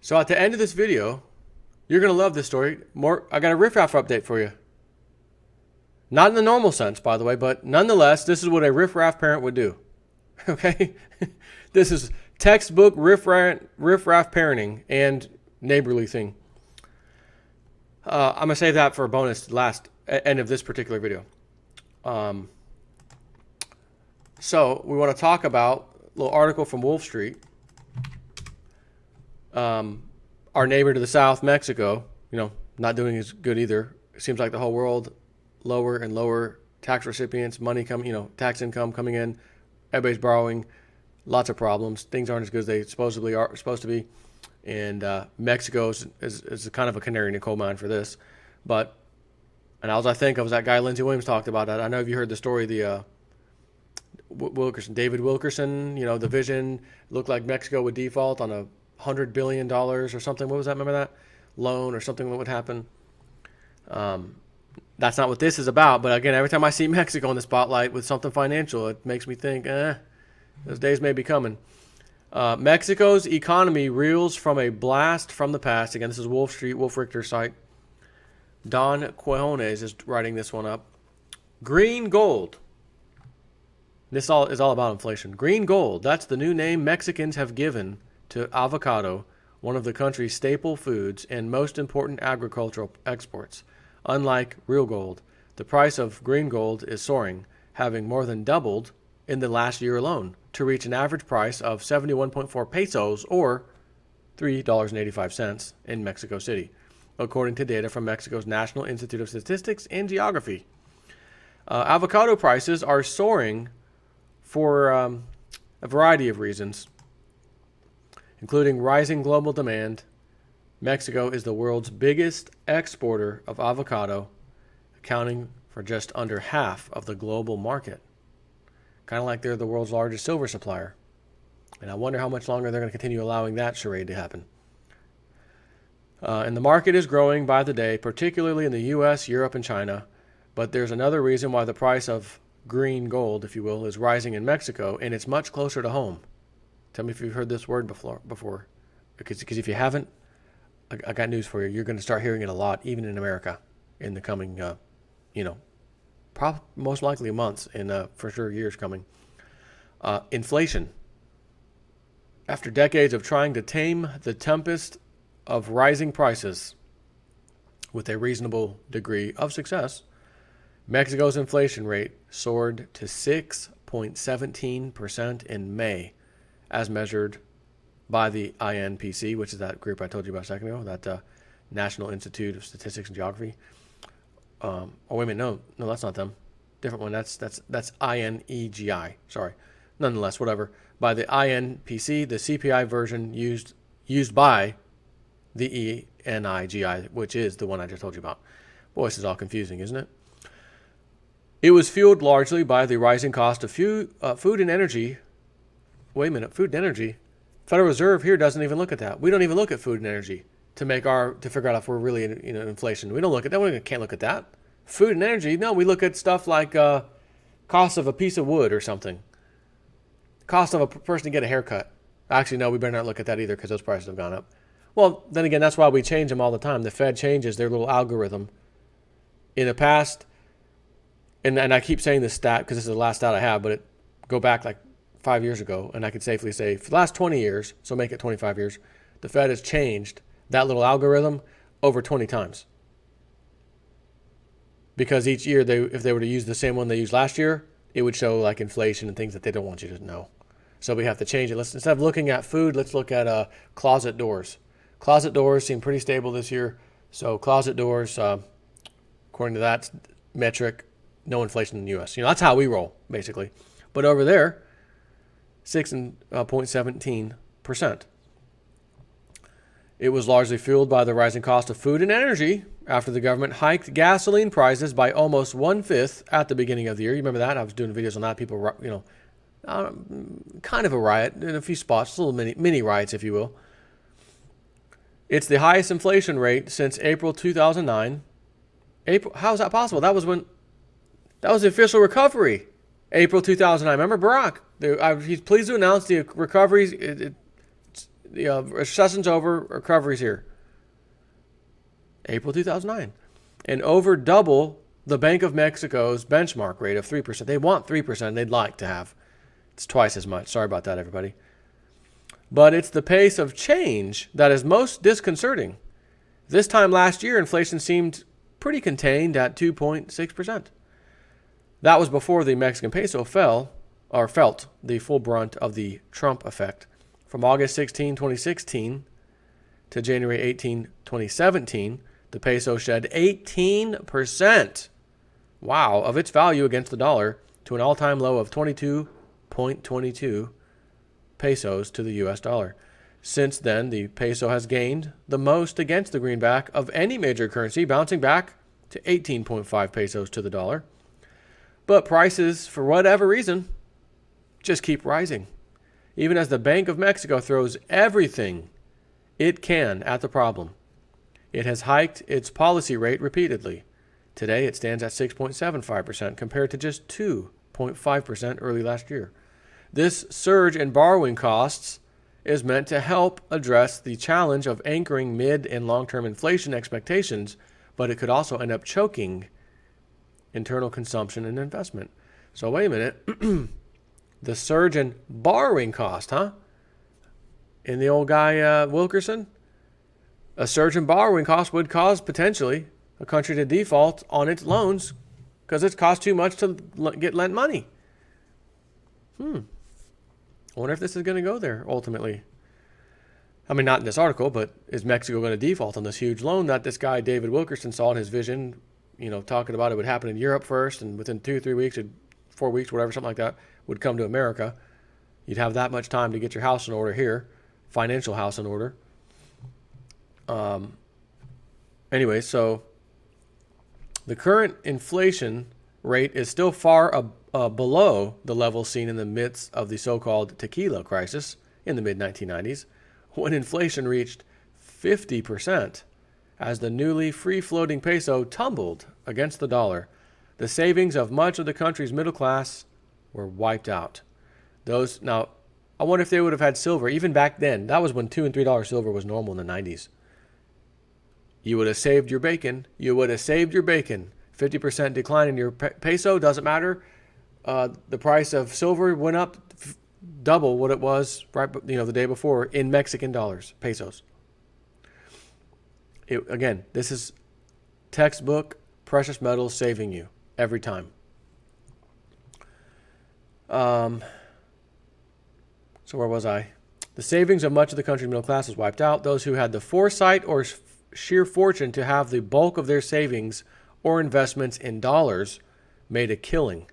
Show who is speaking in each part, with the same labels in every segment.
Speaker 1: So at the end of this video, you're going to love this story. I got a riffraff update for you. Not in the normal sense, by the way, but nonetheless, this is what a riffraff parent would do. Okay? This is textbook riffraff parenting and neighborly thing. I'm going to save that for a bonus last end of this particular video. So we want to talk about a little article from Wolf Street. Our neighbor to the south, Mexico, not doing as good either. It seems like the whole world, lower and lower tax recipients, money coming, tax income coming in, everybody's borrowing, lots of problems. Things aren't as good as they supposedly are supposed to be. And Mexico is kind of a canary in a coal mine for this. And all I think of was that guy Lindsey Williams talked about that. I know if you heard the story, the David Wilkerson, the vision looked like Mexico would default on $100 billion or something. What was that? Remember that? Loan or something that would happen. That's not what this is about. But again, every time I see Mexico in the spotlight with something financial, it makes me think, those days may be coming. Mexico's economy reels from a blast from the past. Again, this is Wolf Street, Wolf Richter's site. Don Quejones is writing this one up. Green gold. This is all about inflation. Green gold. That's the new name Mexicans have given to avocado, one of the country's staple foods and most important agricultural exports. Unlike real gold, the price of green gold is soaring, having more than doubled in the last year alone to reach an average price of 71.4 pesos or $3.85 in Mexico City, according to data from Mexico's National Institute of Statistics and Geography. Avocado prices are soaring for a variety of reasons, including rising global demand. Mexico is the world's biggest exporter of avocado, accounting for just under half of the global market. Kind of like they're the world's largest silver supplier. And I wonder how much longer they're going to continue allowing that charade to happen. And the market is growing by the day, particularly in the U.S., Europe, and China. But there's another reason why the price of green gold, if you will, is rising in Mexico, and it's much closer to home. Tell me if you've heard this word before. Because if you haven't, I got news for you. You're going to start hearing it a lot, even in America, in the coming, most likely months and for sure years coming. Inflation. After decades of trying to tame the tempest of rising prices with a reasonable degree of success, Mexico's inflation rate soared to 6.17% in May, as measured by the INPC, which is that group I told you about a second ago, that National Institute of Statistics and Geography. Oh, wait a minute, no, that's not them. Different one. That's INEGI. Sorry. Nonetheless, whatever. By the INPC, the CPI version used by the ENIGI, which is the one I just told you about. Boy, this is all confusing, isn't it? It was fueled largely by the rising cost of food and energy. Wait a minute, food and energy? Federal Reserve here doesn't even look at that. We don't even look at food and energy to figure out if we're really in inflation. We don't look at that. We can't look at that. Food and energy, no, we look at stuff like cost of a piece of wood or something. Cost of a person to get a haircut. Actually, no, we better not look at that either because those prices have gone up. Well, then again, that's why we change them all the time. The Fed changes their little algorithm. In the past, and I keep saying this stat because this is the last stat I have, but go back like 5 years ago, and I could safely say for the last 20 years, so make it 25 years, the Fed has changed that little algorithm over 20 times. Because each year, if they were to use the same one they used last year, it would show like inflation and things that they don't want you to know. So we have to change it. Instead of looking at food, let's look at closet doors. Closet doors seem pretty stable this year. So closet doors, according to that metric, no inflation in the U.S. That's how we roll, basically. But over there, 6.17%. It was largely fueled by the rising cost of food and energy after the government hiked gasoline prices by almost 1/5 at the beginning of the year. You remember that? I was doing videos on that. People, kind of a riot in a few spots, little mini riots, if you will. It's the highest inflation rate since April 2009. How is that possible? That was the official recovery. April 2009. Remember Barack? He's pleased to announce the recovery The recession's over, recovery's here. April 2009. And over double the Bank of Mexico's benchmark rate of 3%. They want 3%. They'd like to have. It's twice as much. Sorry about that, everybody. But it's the pace of change that is most disconcerting. This time last year, inflation seemed pretty contained at 2.6%. That was before the Mexican peso felt the full brunt of the Trump effect. From August 16, 2016 to January 18, 2017, the peso shed 18%, wow, of its value against the dollar to an all-time low of 22.22 pesos to the US dollar. Since then, the peso has gained the most against the greenback of any major currency, bouncing back to 18.5 pesos to the dollar. But prices, for whatever reason, just keep rising, even as the Bank of Mexico throws everything it can at the problem. It has hiked its policy rate repeatedly. Today, it stands at 6.75% compared to just 2.5% early last year. This surge in borrowing costs is meant to help address the challenge of anchoring mid- and long-term inflation expectations, but it could also end up choking internal consumption and investment. So wait a minute. The surge in borrowing cost, huh? In the old guy Wilkerson? A surge in borrowing costs would cause potentially a country to default on its loans because it's cost too much to get lent money. I wonder if this is going to go there ultimately. I mean, not in this article, but is Mexico going to default on this huge loan that this guy David Wilkerson saw in his vision, talking about it would happen in Europe first, and within 2-3 weeks, 4 weeks, whatever, something like that, would come to America. You'd have that much time to get your house in order here, financial house in order. Anyway, so the current inflation rate is still far below the level seen in the midst of the so-called tequila crisis in the mid-1990s, when inflation reached 50%, as the newly free-floating peso tumbled against the dollar. The savings of much of the country's middle class were wiped out. Now, I wonder if they would have had silver, even back then. That was when $2 and $3 silver was normal in the 90s. You would have saved your bacon. 50% decline in your peso, doesn't matter. The price of silver went up double what it was the day before in Mexican dollars, pesos. Again, this is textbook precious metals saving you every time. So where was I? The savings of much of the country's middle class was wiped out. Those who had the foresight or sheer fortune to have the bulk of their savings or investments in dollars made a killing.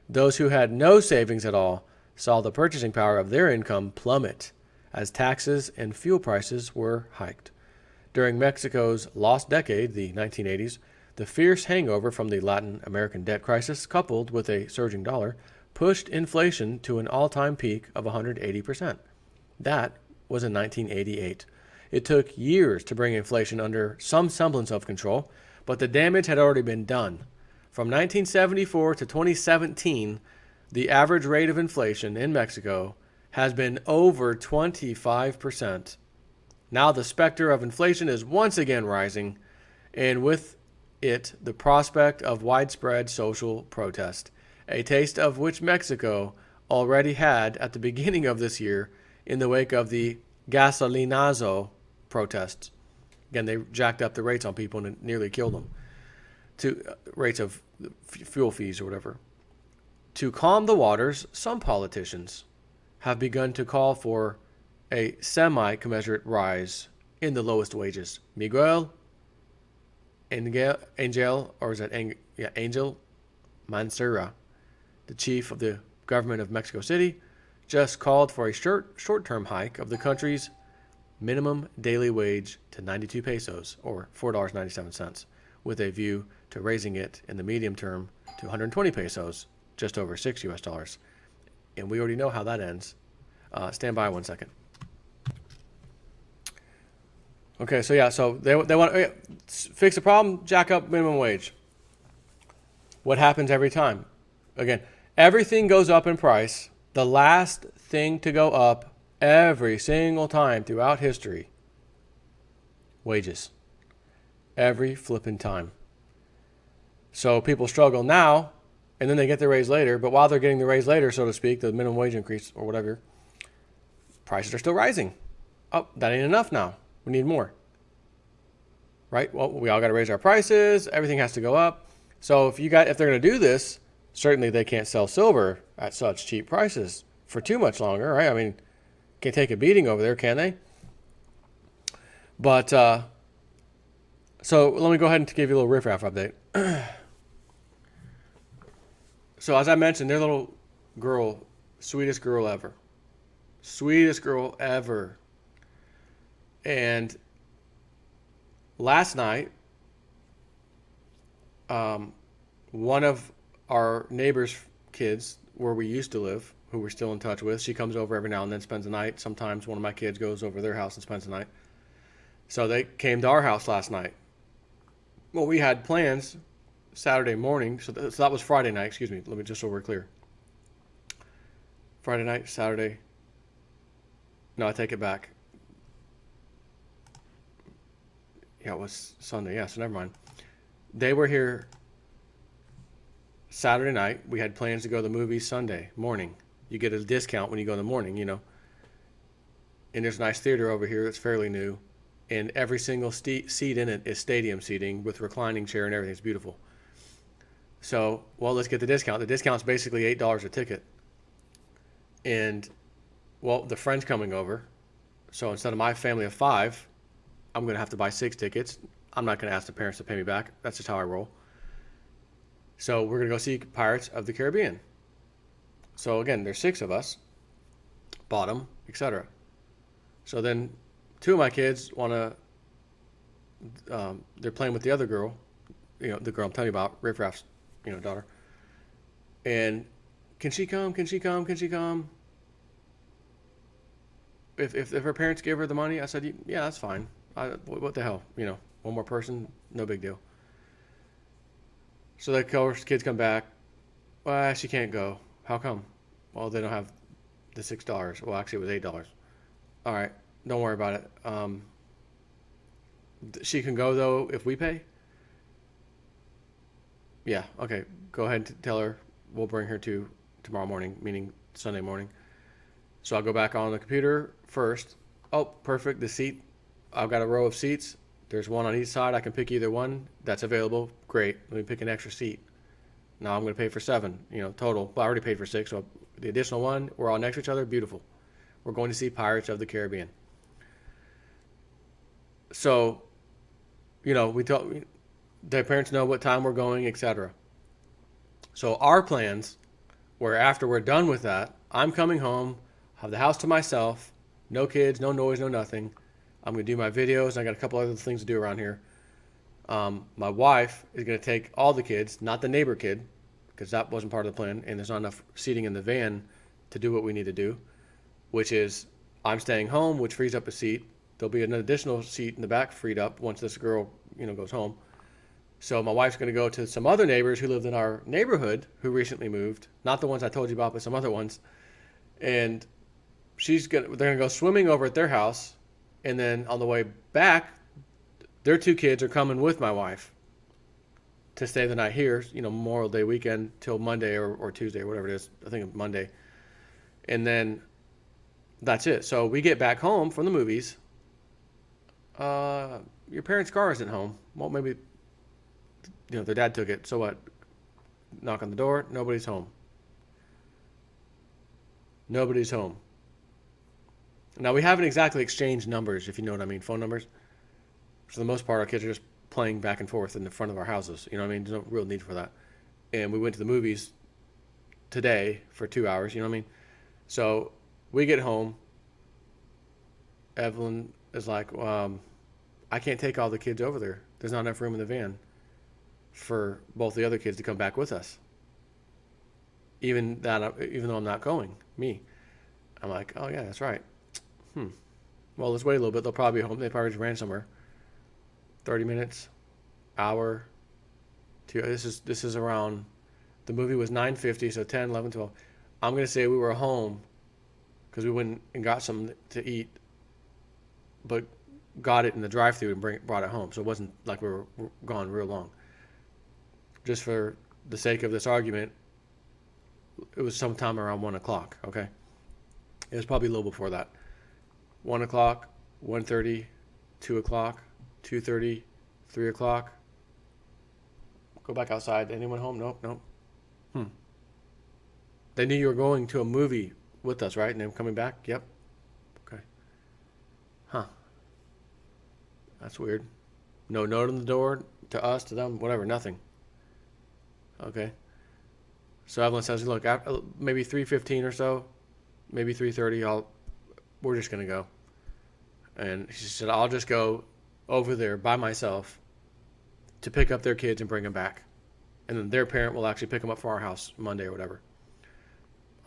Speaker 1: Those who had no savings at all saw the purchasing power of their income plummet as taxes and fuel prices were hiked. During Mexico's lost decade, the 1980s, the fierce hangover from the Latin American debt crisis, coupled with a surging dollar, pushed inflation to an all-time peak of 180%. That was in 1988. It took years to bring inflation under some semblance of control, but the damage had already been done. From 1974 to 2017, the average rate of inflation in Mexico has been over 25%. Now the specter of inflation is once again rising, and with it the prospect of widespread social protest, a taste of which Mexico already had at the beginning of this year in the wake of the gasolinazo protests. Again, they jacked up the rates on people and nearly killed them. To rates of fuel fees or whatever. To calm the waters, some politicians have begun to call for a semi-commensurate rise in the lowest wages. Miguel Angel Mancera, the chief of the government of Mexico City, just called for a short-term hike of the country's minimum daily wage to 92 pesos, or $4.97, with a view to raising it in the medium term to 120 pesos, just over $6. And we already know how that ends. Stand by 1 second. Okay, so they want to fix the problem, jack up minimum wage. What happens every time? Again, everything goes up in price. The last thing to go up Every single time throughout history. Wages. Every flipping time. So people struggle now, and then they get their raise later. But while they're getting the raise later, so to speak, the minimum wage increase or whatever, prices are still rising. Oh, that ain't enough now. We need more. Right? Well, we all got to raise our prices. Everything has to go up. So if they're going to do this, certainly they can't sell silver at such cheap prices for too much longer, right? I mean, can't take a beating over there, can they? But so let me go ahead and give you a little riffraff update. So as I mentioned, their little girl, sweetest girl ever. Sweetest girl ever. And last night, one of our neighbor's kids, where we used to live, who we're still in touch with, she comes over every now and then, spends the night. Sometimes one of my kids goes over their house and spends the night. So they came to our house last night. Well, we had plans Saturday morning. So that was Friday night. Excuse me. Let me just so we're clear. Friday night, Saturday. No, I take it back. Yeah, it was Sunday. Yeah, so never mind. They were here Saturday night. We had plans to go to the movies Sunday morning. You get a discount when you go in the morning, you know. And there's a nice theater over here that's fairly new. And every single seat in it is stadium seating with reclining chair and everything. It's beautiful. So, well, let's get the discount. The discount's basically $8 a ticket. And, well, the friend's coming over. So instead of my family of 5, I'm going to have to buy 6 tickets. I'm not going to ask the parents to pay me back. That's just how I roll. So we're going to go see Pirates of the Caribbean. So again, there's 6 of us. Bottom, etc. So then 2 of my kids want to, they're playing with the other girl, you know, the girl I'm telling you about, Riff Raff's, you know, daughter. And can she come? Can she come? Can she come? If her parents give her the money, I said, yeah, that's fine. What the hell? You know, one more person, no big deal. So the kids come back. Well, she can't go. How come? Well, they don't have the $6. Well, actually, it was $8. All right, don't worry about it. She can go, though, if we pay? Yeah, okay. Go ahead and tell her we'll bring her to tomorrow morning, meaning Sunday morning. So I'll go back on the computer first. Oh, perfect. The seat, I've got a row of seats. There's one on each side. I can pick either one that's available. Great. Let me pick an extra seat. Now I'm going to pay for 7, you know, total. Well, I already paid for 6, so the additional one, we're all next to each other. Beautiful. We're going to see Pirates of the Caribbean. So, you know, their parents know what time we're going, etc. So our plans were after we're done with that, I'm coming home, have the house to myself, no kids, no noise, no nothing. I'm going to do my videos. I got a couple other things to do around here. My wife is going to take all the kids, not the neighbor kid, because that wasn't part of the plan, and there's not enough seating in the van to do what we need to do, which is I'm staying home, which frees up a seat. There'll be an additional seat in the back freed up once this girl, you know, goes home. So my wife's going to go to some other neighbors who lived in our neighborhood who recently moved, not the ones I told you about, but some other ones, and they're going to go swimming over at their house. And then on the way back, their 2 kids are coming with my wife to stay the night here, you know, Memorial Day weekend till Monday or Tuesday or whatever it is. I think Monday. And then that's it. So we get back home from the movies. Your parents' car isn't home. Well, maybe, you know, their dad took it. So what? Knock on the door. Nobody's home. Nobody's home. Now, we haven't exactly exchanged numbers, if you know what I mean, phone numbers. For the most part, our kids are just playing back and forth in the front of our houses. You know what I mean? There's no real need for that. And we went to the movies today for 2 hours, you know what I mean? So we get home. Evelyn is like, I can't take all the kids over there. There's not enough room in the van for both the other kids to come back with us. Even though I'm not going, me. I'm like, oh, yeah, that's right. Well, let's wait a little bit. They'll probably be home. They probably just ran somewhere. 30 minutes, hour, 2. This is around, the movie was 9:50, so 10, 11, 12. I'm going to say we were home because we went and got something to eat, but got it in the drive-thru and brought it home. So it wasn't like we were gone real long. Just for the sake of this argument, it was sometime around 1 o'clock, okay? It was probably a little before that. 1 o'clock, 1:30, 2 o'clock, 2:30, 3 o'clock. Go back outside. Anyone home? Nope. They knew you were going to a movie with us, right? And then coming back? Yep. Okay. Huh. That's weird. No note on the door to us, to them, whatever, nothing. Okay. So Evelyn says, look, maybe 3:15 or so, maybe 3:30, we're just going to go. And she said, I'll just go over there by myself to pick up their kids and bring them back. And then their parent will actually pick them up for our house Monday or whatever.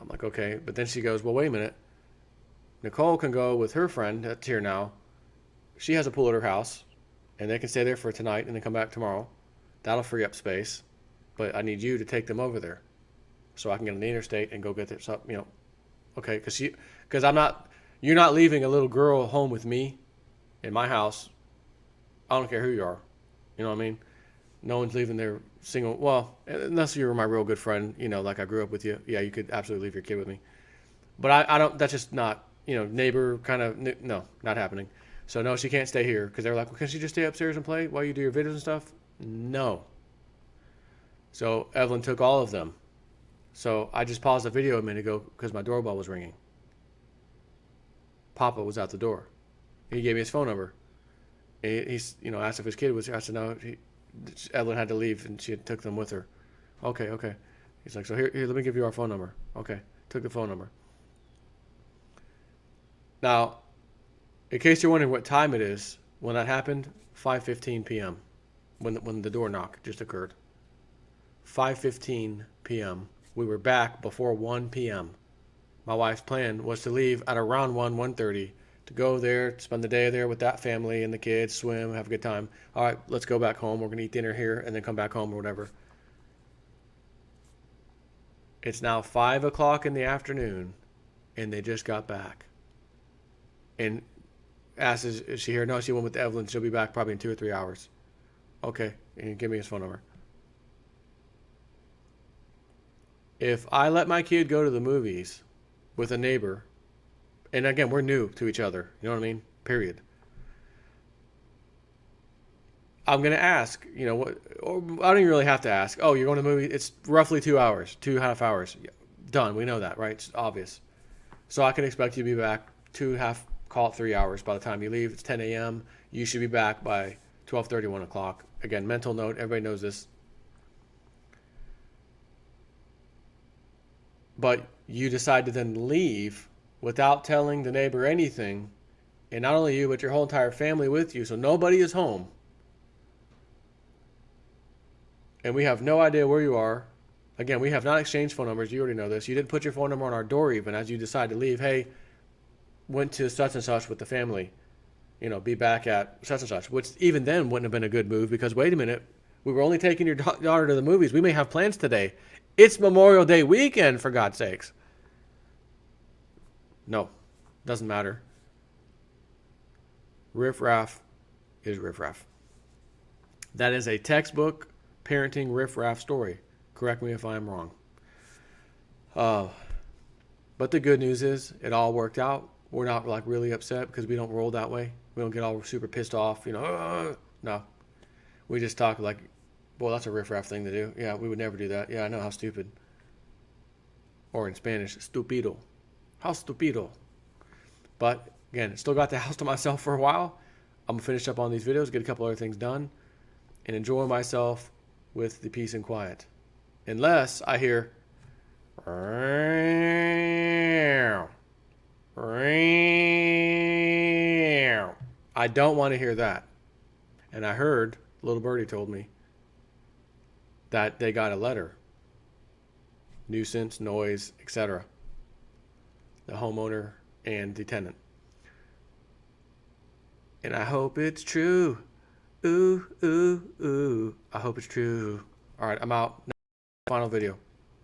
Speaker 1: I'm like, okay. But then she goes, well, wait a minute. Nicole can go with her friend that's here now. She has a pool at her house, and they can stay there for tonight and then come back tomorrow. That'll free up space. But I need you to take them over there so I can get on the interstate and go get there. So, okay, because you're not leaving a little girl home with me in my house. I don't care who you are. You know what I mean? No one's leaving their single. Well, unless you were my real good friend, like I grew up with you. Yeah, you could absolutely leave your kid with me. But I don't. That's just not, neighbor kind of. No, not happening. So no, she can't stay here because they were like, well, can she just stay upstairs and play while you do your videos and stuff? No. So Evelyn took all of them. So I just paused the video a minute ago because my doorbell was ringing. Papa was out the door. He gave me his phone number. He's, asked if his kid was here. I said, no, Evelyn had to leave and she took them with her. Okay. He's like, so here, let me give you our phone number. Okay. Took the phone number. Now, in case you're wondering what time it is, when that happened, 5:15 p.m. when the door knock just occurred. 5:15 p.m. We were back before 1 p.m. My wife's plan was to leave at around 1:30 to go there, spend the day there with that family and the kids, swim, have a good time. All right, let's go back home. We're going to eat dinner here and then come back home or whatever. It's now 5 o'clock in the afternoon, and they just got back. And asks, is she here? No, she went with Evelyn. She'll be back probably in 2 or 3 hours. Okay, and give me his phone number. If I let my kid go to the movies with a neighbor, and again, we're new to each other, you know what I mean? Period. I'm going to ask, what, or I don't even really have to ask. Oh, you're going to the movie? It's roughly 2 hours, 2.5 hours. Done. We know that, right? It's obvious. So I can expect you to be back 2.5, call it 3 hours. By the time you leave, it's 10 a.m. You should be back by 12:30, 1 o'clock. Again, mental note, everybody knows this. But you decide to then leave without telling the neighbor anything, and not only you, but your whole entire family with you, so nobody is home. And we have no idea where you are. Again, we have not exchanged phone numbers. You already know this. You didn't put your phone number on our door even as you decide to leave. Hey, went to such and such with the family. Be back at such and such. Which even then wouldn't have been a good move because, wait a minute, we were only taking your daughter to the movies. We may have plans today. It's Memorial Day weekend, for God's sakes. No, doesn't matter. Riff-raff is riff-raff. That is a textbook parenting riff-raff story. Correct me if I'm wrong. But the good news is it all worked out. We're not really upset because we don't roll that way. We don't get all super pissed off, No. We just talk like, well, that's a riff-raff thing to do. Yeah, we would never do that. Yeah, I know, how stupid. Or in Spanish, stupido. How stupido. But again, still got the house to myself for a while. I'm going to finish up on these videos, get a couple other things done, and enjoy myself with the peace and quiet. Unless I hear, I don't want to hear that. And I heard, little birdie told me, that they got a letter. Nuisance, noise, etc. The homeowner and the tenant. And I hope it's true. Ooh, ooh, ooh. I hope it's true. All right, I'm out. Final video.